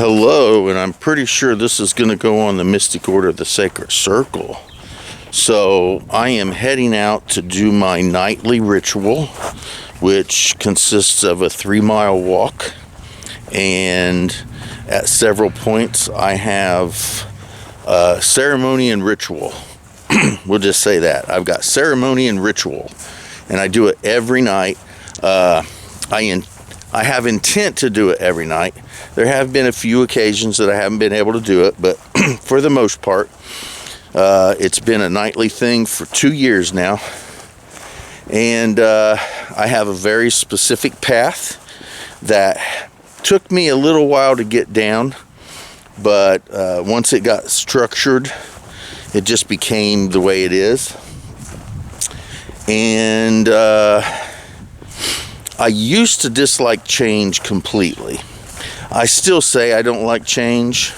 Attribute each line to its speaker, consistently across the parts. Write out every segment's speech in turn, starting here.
Speaker 1: Hello, and I'm pretty sure this is going to go on the Mystic Order of the Sacred Circle. So I am heading out to do my nightly ritual, which consists of a 3-mile walk, and at several points I have ceremony and ritual. We'll just say that. I've got ceremony and ritual, and I do it every night. I have intent to do it every night. There have been a few occasions that I haven't been able to do it, but for the most part, it's been a nightly thing for 2 years now. And I have a very specific path that took me a little while to get down, but once it got structured, it just became the way it is. And I used to dislike change completely. I still say I don't like change,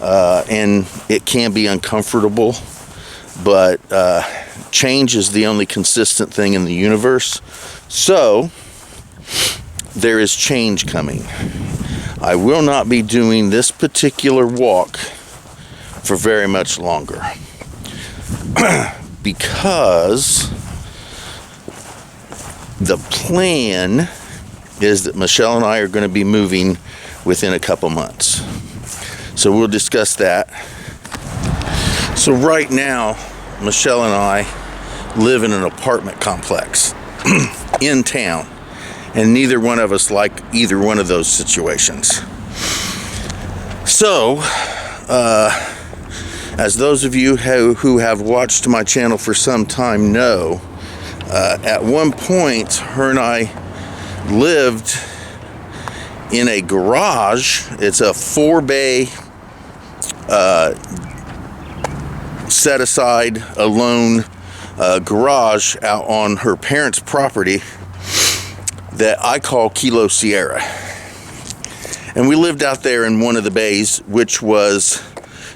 Speaker 1: and it can be uncomfortable, but change is the only consistent thing in the universe. So there is change coming. I will not be doing this particular walk for very much longer because the plan is that Michelle and I are going to be moving within a couple months. So we'll discuss that. So right now, Michelle and I live in an apartment complex in town, and neither one of us like either one of those situations. So, as those of you who have watched my channel for some time know, at one point, her and I lived in a garage. It's a 4-bay set aside alone garage out on her parents' property that I call Kilo Sierra. And we lived out there in one of the bays, which was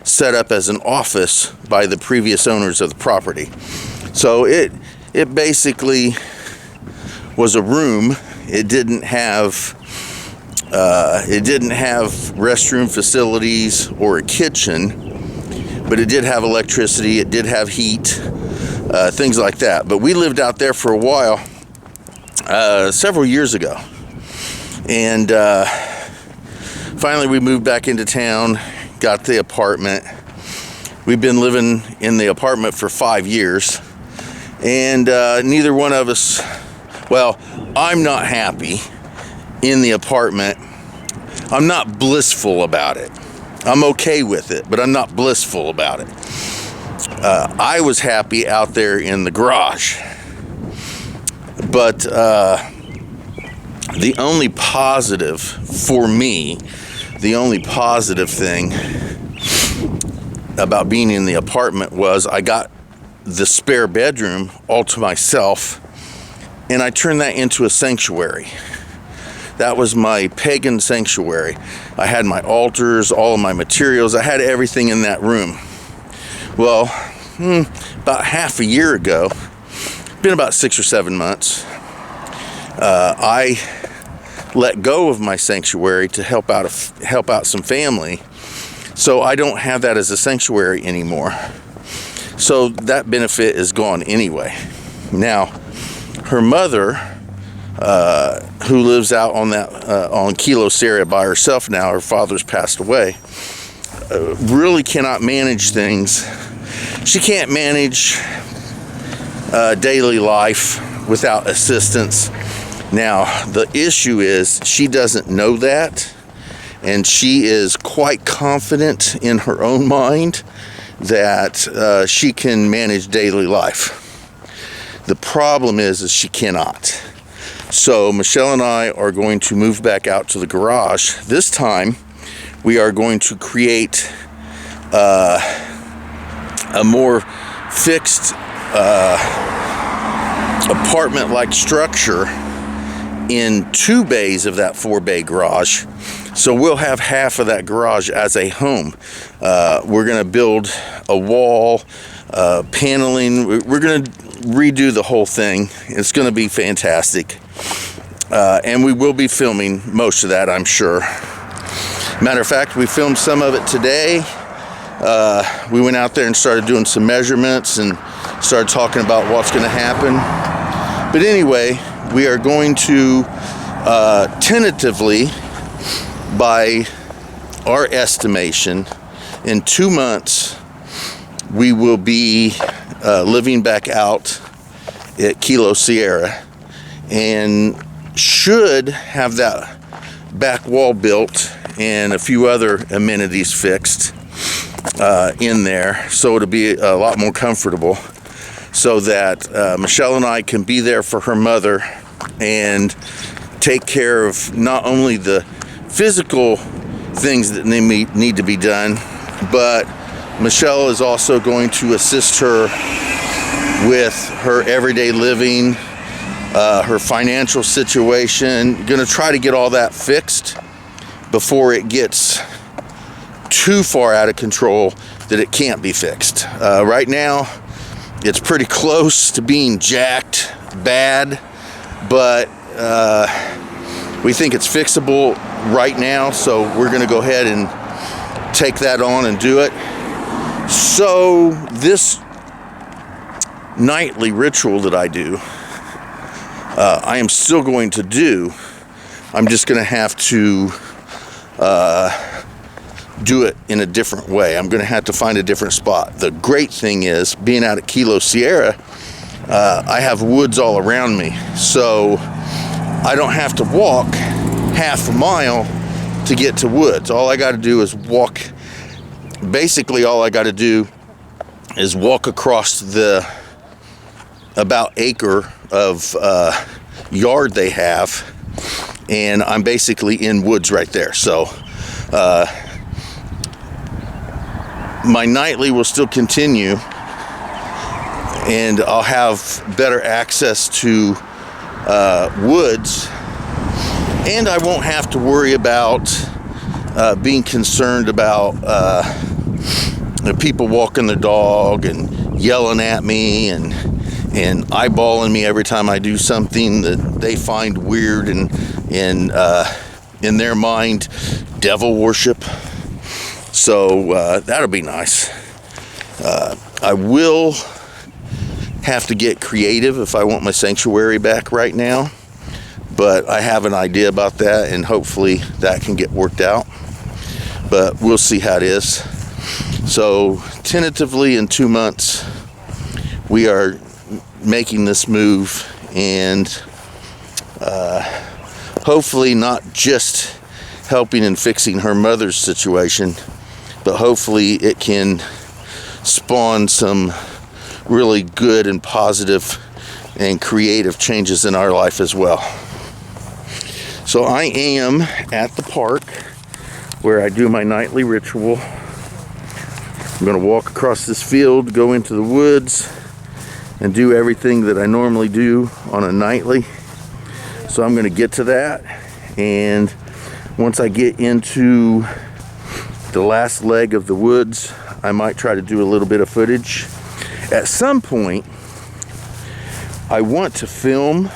Speaker 1: set up as an office by the previous owners of the property. So it basically was a room. It didn't have restroom facilities or a kitchen, but it did have electricity. It did have heat, things like that. But we lived out there for a while, several years ago, and finally we moved back into town, got the apartment. We've been living in the apartment for 5 years. And neither one of us, well, I'm not happy in the apartment. I'm not blissful about it. I'm okay with it, but I'm not blissful about it. I was happy out there in the garage. But the only positive for me, the only positive thing about being in the apartment was I got the spare bedroom all to myself, and I turned that into a sanctuary. That was my pagan sanctuary. I had my altars, all of my materials. I had everything in that room. Well, about half a year ago, been about 6 or 7 months, I let go of my sanctuary to help out some family. So I don't have that as a sanctuary anymore. So that benefit is gone anyway. Now, her mother, who lives out on Kilo Sierra by herself now, her father's passed away, really cannot manage things. She can't manage daily life without assistance. Now, the issue is she doesn't know that, and she is quite confident in her own mind that she can manage daily life. The problem is she cannot. So Michelle and I are going to move back out to the garage. This time we are going to create a more fixed apartment-like structure in 2 bays of that 4-bay garage. So we'll have half of that garage as a home. We're going to build a wall, paneling. We're going to redo the whole thing. It's going to be fantastic. And we will be filming most of that, I'm sure. Matter of fact, we filmed some of it today. We went out there and started doing some measurements and started talking about what's going to happen. But anyway, we are going to tentatively, by our estimation, in 2 months, we will be living back out at Kilo Sierra and should have that back wall built and a few other amenities fixed in there, so it'll be a lot more comfortable, so that Michelle and I can be there for her mother and take care of not only the physical things that need to be done, but Michelle is also going to assist her with her everyday living, her financial situation. Going to try to get all that fixed before it gets too far out of control that it can't be fixed. Right now, it's pretty close to being jacked bad, but we think it's fixable right now, so we're going to go ahead and take that on and do it. So this nightly ritual that I do, I am still going to do. I'm just going to have to do it in a different way. I'm going to have to find a different spot. The great thing is, being out at Kilo Sierra, I have woods all around me, so I don't have to walk half a mile to get to woods. All I got to do is walk. Basically, all I got to do is walk across the about acre of yard they have, and I'm basically in woods right there. So my nightly will still continue, and I'll have better access to woods, and I won't have to worry about being concerned about people walking their dog and yelling at me and eyeballing me every time I do something that they find weird and in their mind, devil worship. So that'll be nice. I will have to get creative if I want my sanctuary back right now, but I have an idea about that, and hopefully that can get worked out, but we'll see how it is. So tentatively in 2 months we are making this move, and hopefully not just helping and fixing her mother's situation, but hopefully it can spawn some really good and positive and creative changes in our life as well. So I am at the park where I do my nightly ritual. I'm going to walk across this field, go into the woods, and do everything that I normally do on a nightly. So I'm going to get to that, and once I get into the last leg of the woods, I might try to do a little bit of footage. At some point, I want to film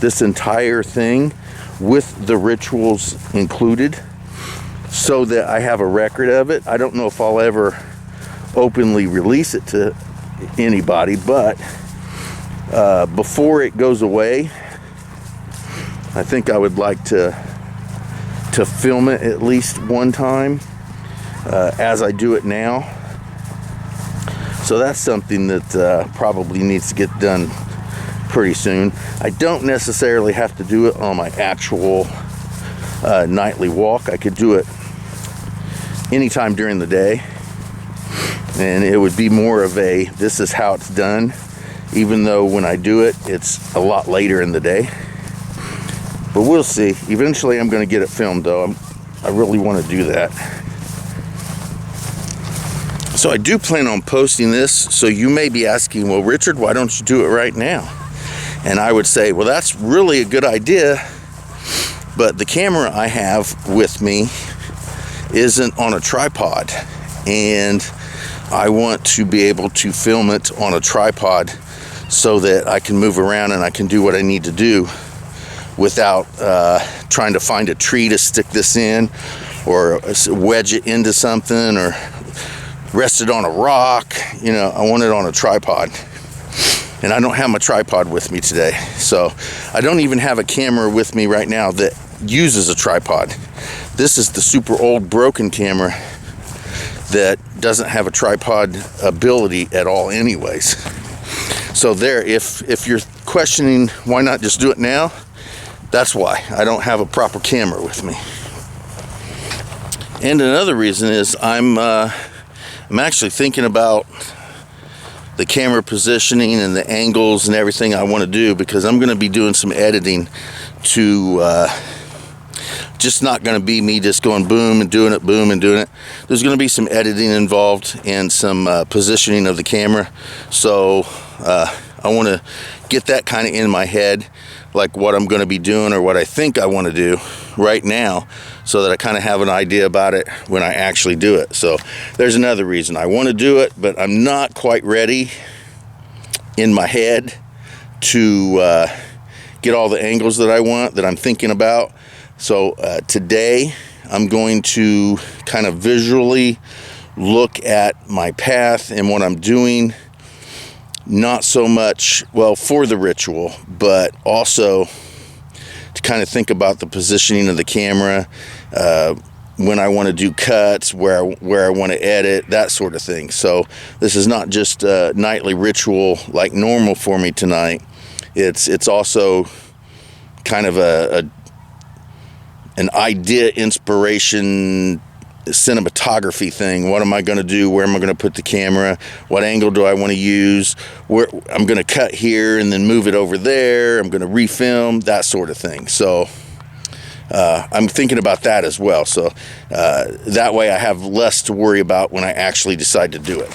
Speaker 1: this entire thing with the rituals included, so that I have a record of it. I don't know if I'll ever openly release it to anybody, but before it goes away, I think I would like to film it at least one time as I do it now. So that's something that probably needs to get done pretty soon. I don't necessarily have to do it on my actual nightly walk. I could do it anytime during the day, and it would be more of a, this is how it's done, even though when I do it, it's a lot later in the day. But we'll see. Eventually I'm going to get it filmed, though. I really want to do that. So I do plan on posting this, so you may be asking, well, Richard, why don't you do it right now? And I would say, well, that's really a good idea, but the camera I have with me isn't on a tripod, and I want to be able to film it on a tripod so that I can move around and I can do what I need to do without trying to find a tree to stick this in, or wedge it into something, or rest it on a rock. You know, I want it on a tripod. And I don't have my tripod with me today. So I don't even have a camera with me right now that uses a tripod. This is the super old broken camera that doesn't have a tripod ability at all anyways. So there, if you're questioning why not just do it now, that's why. I don't have a proper camera with me. And another reason is I'm actually thinking about the camera positioning and the angles and everything I want to do, because I'm going to be doing some editing to just not going to be me just going boom and doing it, boom and doing it. There's going to be some editing involved and some positioning of the camera. So I want to get that kind of in my head, like what I'm going to be doing or what I think I want to do right now, so that I kind of have an idea about it when I actually do it. So there's another reason I want to do it, but I'm not quite ready in my head to get all the angles that I want, that I'm thinking about. So today I'm going to kind of visually look at my path and what I'm doing, not so much, well, for the ritual, but also to kind of think about the positioning of the camera, when I want to do cuts, where I want to edit, that sort of thing. So this is not just a nightly ritual like normal for me tonight. It's also kind of an idea, inspiration, cinematography thing. What am I going to do? Where am I going to put the camera? What angle do I want to use? Where I'm going to cut here and then move it over there. I'm going to refilm, that sort of thing. So I'm thinking about that as well. So that way I have less to worry about when I actually decide to do it.